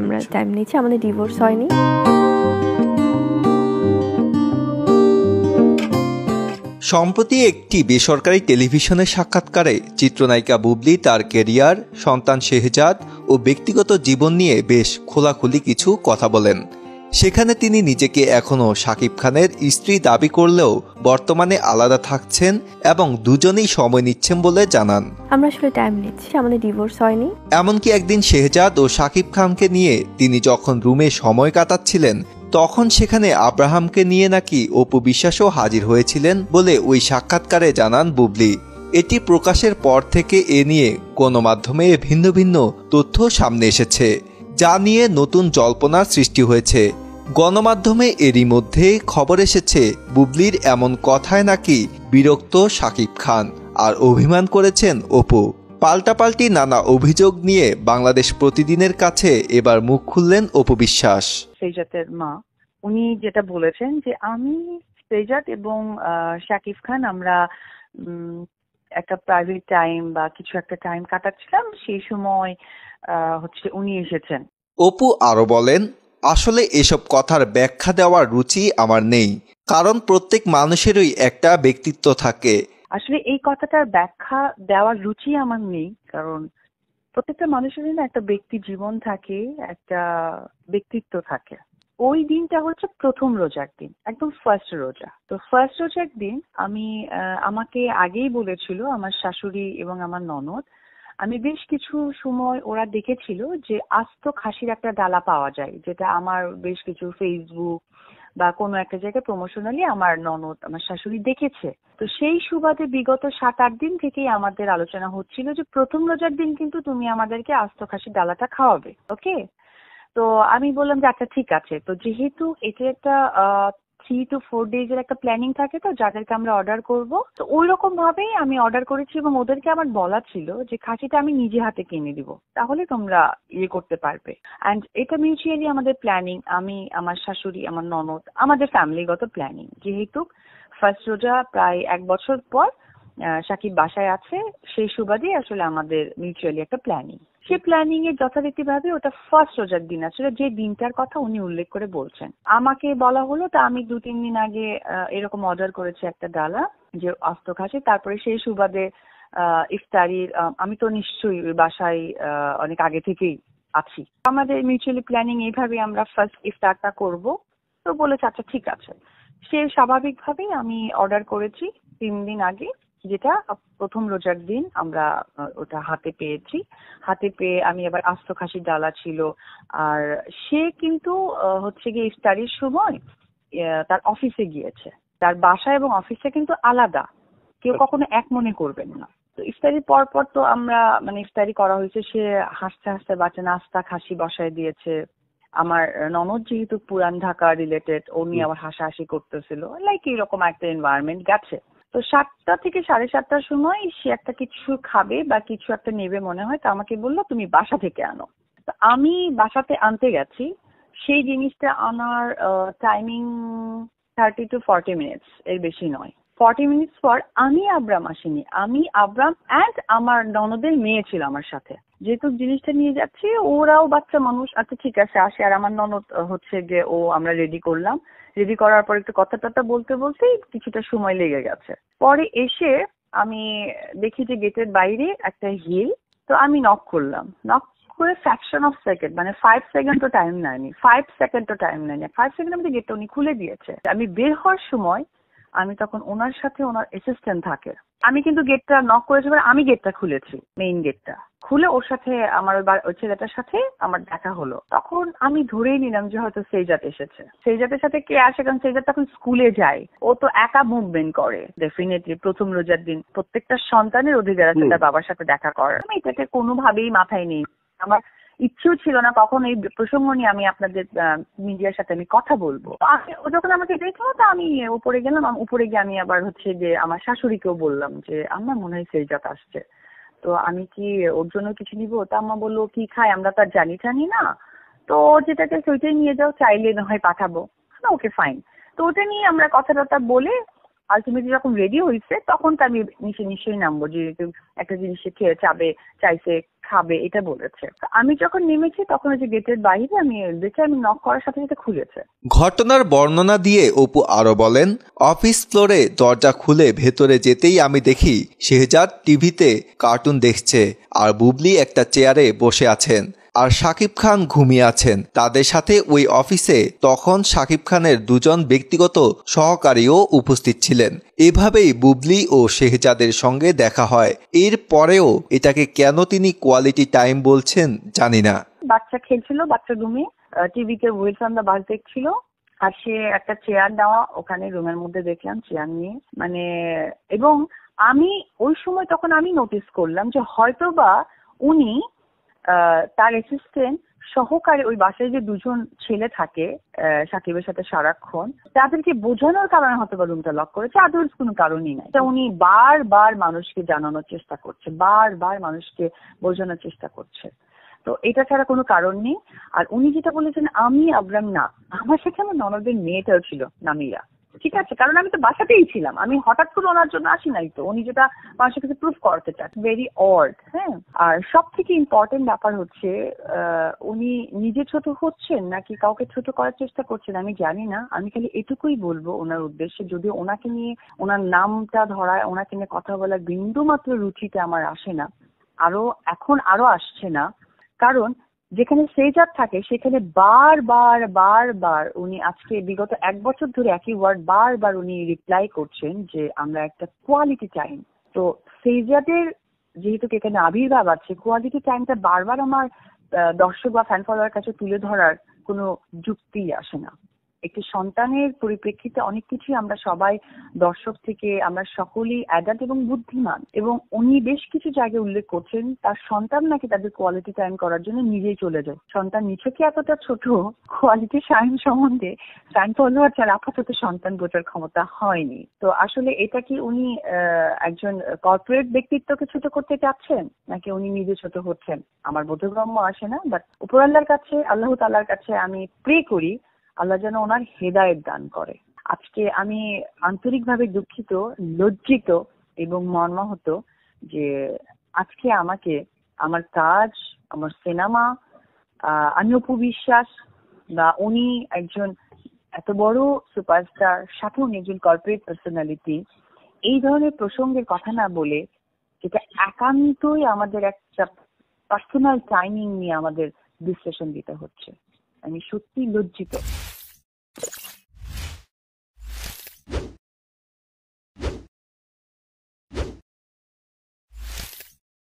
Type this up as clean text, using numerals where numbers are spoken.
আমরা টাইম নিচ্ছি, আমাদের ডিভোর্স হয়নি। সম্প্রতি একটি বেসরকারি টেলিভিশনের সাক্ষাৎকারে চিত্রনায়িকা বুবলি তার ক্যারিয়ার, সন্তান শেহজাদ ও ব্যক্তিগত জীবন নিয়ে বেশ খোলাখুলি কিছু কথা বলেন। সেখানে তিনি নিজেকে এখনও শাকিব খানের স্ত্রী দাবি করলেও বর্তমানে আলাদা থাকছেন এবং দুজনেই সময় নিচ্ছেন বলে জানান। আমরা আসলে টাইম নিচ্ছি, আমাদের ডিভোর্স হয়নি। এমনকি একদিন শেহজাদ ও শাকিব খানকে নিয়ে তিনি যখন রুমে সময় কাটাচ্ছিলেন তখন সেখানে আব্রাহামকে নিয়ে নাকি অপু বিশ্বাসও হাজির হয়েছিলেন বলে ওই সাক্ষাৎকারে জানান বুবলি। এটি প্রকাশের পর থেকে এ নিয়ে গণমাধ্যমে ভিন্ন ভিন্ন তথ্য সামনে এসেছে, যা নিয়ে নতুন জল্পনার সৃষ্টি হয়েছে। গণমাধ্যমে এরই মধ্যে খবর এসেছে বুবলির এমন কথায় নাকি বিরক্ত শাকিব খান আর অভিমান করেছেন অপু। পাল্টাপাল্টি নানা অভিযোগ নিয়ে বাংলাদেশ প্রতিদিনের কাছে এবার মুখ খুললেন অপু বিশ্বাস। শেহজাদের মা উনি যেটা বলেছেন যে আমি শেহজাদ এবং শাকিব খান আমরা একটা প্রাইভেট টাইম বা কিছু একটা টাইম কাটাচ্ছিলাম, সেই সময় উনি এসেছেন। অপু আরো বলেন, আসলে এসব কথার ব্যাখ্যা দেওয়ার রুচি আমার নেই, কারণ প্রত্যেক মানুষেরই একটা ব্যক্তিত্ব থাকে। আসলে এই কথাটার ব্যাখ্যা দেওয়ার রুচি আমার নেই, কারণ প্রত্যেকটা মানুষেরই না একটা ব্যক্তি জীবন থাকে, একটা ব্যক্তিত্ব থাকে। ওই দিনটা হচ্ছে প্রথম রোজার দিন, একদম ফার্স্ট রোজা। তো ফার্স্ট রোজার দিন আমাকে আগেই বলেছিল আমার শাশুড়ি এবং আমার ননদ, আমি বেশ কিছু সময় ওরা দেখেছিল যে আস্ত খাসির একটা ডালা পাওয়া যায়, যেটা আমার বেশ কিছু ফেসবুক বা কোনো একটা জায়গায় প্রমোশনালি আমার ননদ আমার শাশুড়ি দেখেছে। তো সেই সুবাদে বিগত 7-8 দিন থেকেই আমাদের আলোচনা হচ্ছিল যে প্রথম রোজার দিন কিন্তু তুমি আমাদেরকে আস্ত খাসির ডালাটা খাওয়াবে, ওকে? তো আমি বললাম যে আচ্ছা ঠিক আছে। তো যেহেতু এটা একটা 3 to 4 days এর একটা প্ল্যানিং থাকে, তো যাদেরকে আমরা অর্ডার করব, তো ওই রকম ভাবেই আমি অর্ডার করেছি এবং ওদেরকে আমার বলা ছিল যে খাসিটা আমি নিজে হাতে কিনে দিব, তাহলে তোমরা করতে পারবে। অ্যান্ড এটা মিউচুয়ালি আমাদের প্ল্যানিং, আমি, আমার শাশুড়ি, আমার ননদ, আমাদের ফ্যামিলিগত প্ল্যানিং। যেহেতু ফার্স্ট রোজা প্রায় 1 বছর পর শাকিব বাসায় আছে, সেই সুবাদে আসলে আমাদের মিউচুয়ালি একটা প্ল্যানিং। সেই প্ল্যানিং এর যথারীতিভাবে ওটা ফার্স্ট রোজার দিন আসলে যে দিনটার কথা উনি উল্লেখ করে বলছেন। আমাকে বলা হলো, তা আমি 2-3 দিন আগে এরকম অর্ডার করেছি একটা ডালা যে আস্ত খাসি। তারপরে সেই সুবাদে ইফতারির আমি তো নিশ্চয়ই বাসায় অনেক আগে থেকেই আছি। আমাদের মিউচুয়ালি প্ল্যানিং এইভাবে আমরা ফার্স্ট ইফতারটা করব। তো বলেছে আচ্ছা ঠিক আছে। সে স্বাভাবিকভাবেই আমি অর্ডার করেছি 3 দিন আগে, যেটা প্রথম রোজার দিন আমরা ওটা হাতে পেয়েছি। হাতে পেয়ে আমি আবার আস্ত খাসির ডালা ছিল। আর সে কিন্তু গিয়ে ইফতারির সময় তার অফিসে গিয়েছে। তার বাসা এবং অফিসটা কিন্তু আলাদা, কেউ কখনো এক মনে করবেন না। তো ইফতারির পর তো আমরা ইফতারি করা হয়েছে, সে হাসতে হাসতে বাচ্চা নাস্তা খাসি বসায় দিয়েছে। আমার ননদ যেহেতু পুরান ঢাকা রিলেটেড, উনি আবার হাসাহাসি করতেছিল, লাইক এইরকম একটা এনভায়রনমেন্ট গেছে। তো 7টা থেকে 7:30টার সময় সে একটা কিছু খাবে বা কিছু একটা নেবে মনে হয়, তো আমাকে বললো তুমি বাসা থেকে আনো। তো আমি বাসাতে আনতে গেছি। সেই জিনিসটা আনার টাইমিং 30 to 40 মিনিটস, এর বেশি নয়। 40 মিনিটস পর আমি আব্রাম আসিনি, আমি আব্রাম অ্যান্ড আমার ননদের মেয়ে ছিল আমার সাথে। যেহেতু জিনিসটা নিয়ে যাচ্ছি, ওরাও বাচ্চা মানুষ, আচ্ছা ঠিক আছে আসে। আর আমার ননদ আমরা রেডি করলাম। রেডি করার পর একটু কথা বলতে বলতেই কিছুটা সময় লেগে গেছে। পরে এসে আমি দেখি যে গেটের বাইরে একটা হিল। তো আমি নক করলাম, নক করে ফ্র্যাকশন অফ সেকেন্ড, 5 সেকেন্ডও টাইম নেয়নি, 5 সেকেন্ডের মধ্যে গেটটা উনি খুলে দিয়েছে। আমি বের হওয়ার সময় আমি তখন ওনার সাথে ওনার অ্যাসিস্ট্যান্ট থাকে, আমি কিন্তু গেটটা নক করেছি, আমি গেটটা খুলেছি, মেইন গেটটা খুলে ওর সাথে আমার ওই ছেলেটার সাথে আমার দেখা হলো। তখন আমি ধরেই নিলাম যে হয়তো শেহজাদ এসেছে। শেহজাদের সাথে কে আসে, কারণ শেহজাদ তখন স্কুলে যায়, ও তো একা মুভমেন্ট করে। ডেফিনেটলি প্রথম রোজার দিন প্রত্যেকটা সন্তানের অধিকার আছে তার বাবার সাথে দেখা করার। আমি এটাকে কোনোভাবেই মাথায় নেই, আমার ইচ্ছেও ছিল না কখন এই প্রসঙ্গ নিয়ে আমি আপনাদের মিডিয়ার সাথে আমি কথা বলবো। ও যখন আমাকে দেখলো, তো আমি উপরে গেলাম। উপরে গিয়ে আমি আবার যে আমার শাশুড়িকেও বললাম যে আমার মনে হয় শেহজাদ আসছে, তো আমি কি ওর জন্য কিছু নিবো? তা আম্মা বললো কি খায় আমরা তার জানি না, তো যেটাকে ওইটাই নিয়ে যাও, চাইলে না হয় পাঠাবো। Okay fine. তো ওটা নিয়ে আমরা কথা বলে আলটিমেটলি যখন রেডি হয়েছে তখন তো আমি নিশ্চয়ই নামবো, যেহেতু একটা জিনিস সে খেয়ে চাইছে খাবে, এটা বলেছে। আমি যখন নেমেছি তখন ওই যে গেটের বাইরে আমি দেখে আমি নক করার সাথে সাথে খুলেছে। ঘটনার বর্ণনা দিয়ে অপু আরো বলেন, অফিস ফ্লোরে দরজা খুলে ভেতরে যেতেই আমি দেখি শেহজাদ টিভিতে কার্টুন দেখছে আর বুবলি একটা চেয়ারে বসে আছেন আর শাকিব খান ঘুমিয়ে আছেন। তাদের সাথে ওই অফিসে তখন শাকিব খানের দুজন ব্যক্তিগত সহকারীও উপস্থিত ছিলেন। এভাবেই বুবলি ও শেহজাদের সঙ্গে দেখা হয়। এর পরেও এটাকে কেন তিনি কোয়ালিটি টাইম বলছেন জানি না। বাচ্চা খেলছিল, বাচ্চা রুমে টিভিতে ওয়েলস অন দ্য বাস দেখছিল, আর সে একটা চেয়ার দেওয়া ওখানে রুমের মধ্যে দেখলাম চেয়ার নিয়ে, মানে এবং আমি ওই সময় তখন আমি নোটিস করলাম যে হয়তোবা উনি তার অ্যাসিস্ট্যান্ট সহকারে ওই বাসায় যে দুজন ছেলে থাকে সাকিবের সাথে সারাক্ষণ, তাদেরকে বোঝানোর কারণে হয়তো বা রুমটা লক করেছে, আদার্স কোনো কারণই নাই। উনি বারবার মানুষকে জানানোর চেষ্টা করছে, বারবার মানুষকে বোঝানোর চেষ্টা করছে। তো এটা ছাড়া কোনো কারণ নেই। আর উনি যেটা বলেছেন আমি আবরাম না, আমার সাথে আমার ননদের মেয়েটাও ছিল নামিরা, ঠিক আছে, কারণ আমি তো বাসাতেই ছিলাম, আমি হঠাৎ করে ওনার জন্য আসি নাই। তো উনি যেটা মানুষের কাছে প্রুফ করতে চান, ভেরি অড। হ্যাঁ, আর সব থেকে ইম্পর্টেন্ট ব্যাপার হচ্ছে উনি নিজে ছোট হচ্ছেন নাকি কাউকে ছোট করার চেষ্টা করছেন আমি জানি না। আমি খালি এটুকুই বলবো ওনার উদ্দেশ্যে, যদি ওনাকে নিয়ে ওনার নামটা ধরায়, ওনাকে নিয়ে কথা বলার বিন্দু মাত্র রুচিতে আমার আসে না, এখন আরো আসছে না। কারণ যেখানে শেহজাদ থাকে সেখানে বারবার উনি আজকে বিগত 1 বছর ধরে একই ওয়ার্ড বারবার উনি রিপ্লাই করছেন যে আমরা একটা কোয়ালিটি টাইম। তো শেহজাদের যেহেতু এখানে আবির্ভাব আছে, কোয়ালিটি টাইমটা বারবার আমার দর্শক বা ফ্যান ফলোয়ার কাছে তুলে ধরার কোনো যুক্তি আসে না। একটি সন্তানের পরিপ্রেক্ষিতে অনেক কিছুই আমরা সবাই দর্শক থেকে আমরা সকলেই অ্যাডাল্ট এবং বুদ্ধিমান, এবং উনি বেশ কিছু জায়গায় উল্লেখ করছেন তার সন্তান নাকি তাদের কোয়ালিটি টাইম করার জন্য নিজেই চলে যায়। সন্তান নিছকে এতটা ছোট, কোয়ালিটি টাইম সম্বন্ধে ফ্যান ফলোয়ার ছাড়া আপাতত সন্তান বোঝার ক্ষমতা হয়নি। তো আসলে এটা কি উনি একজন কর্পোরেট ব্যক্তিত্বকে ছোট করতে চাচ্ছেন নাকি উনি নিজে ছোট হচ্ছেন আমার বোধগম্য আসে না। বাট উপরআল্লাহর কাছে, আল্লাহ তাআলার কাছে আমি প্রে করি আল্লাহ যেন ওনার হেদায়েত দান করে। আজকে আমি আন্তরিকভাবে দুঃখিত, লজ্জিত এবং মর্মাহত যে আজকে আমাকে আমার কাজ, আমার সিনেমা, আমি অপু বিশ্বাস বা উনি একজন এত বড় সুপারস্টার, সাথে উনি একজন কর্পোরেট পার্সোনালিটি, এই ধরনের প্রসঙ্গের কথা না বলে, যেটা একান্তই আমাদের একটা পার্সোনাল টাইমিং নিয়ে আমাদের বিশ্লেষণ দিতে হচ্ছে। আমি সত্যি লজ্জিত।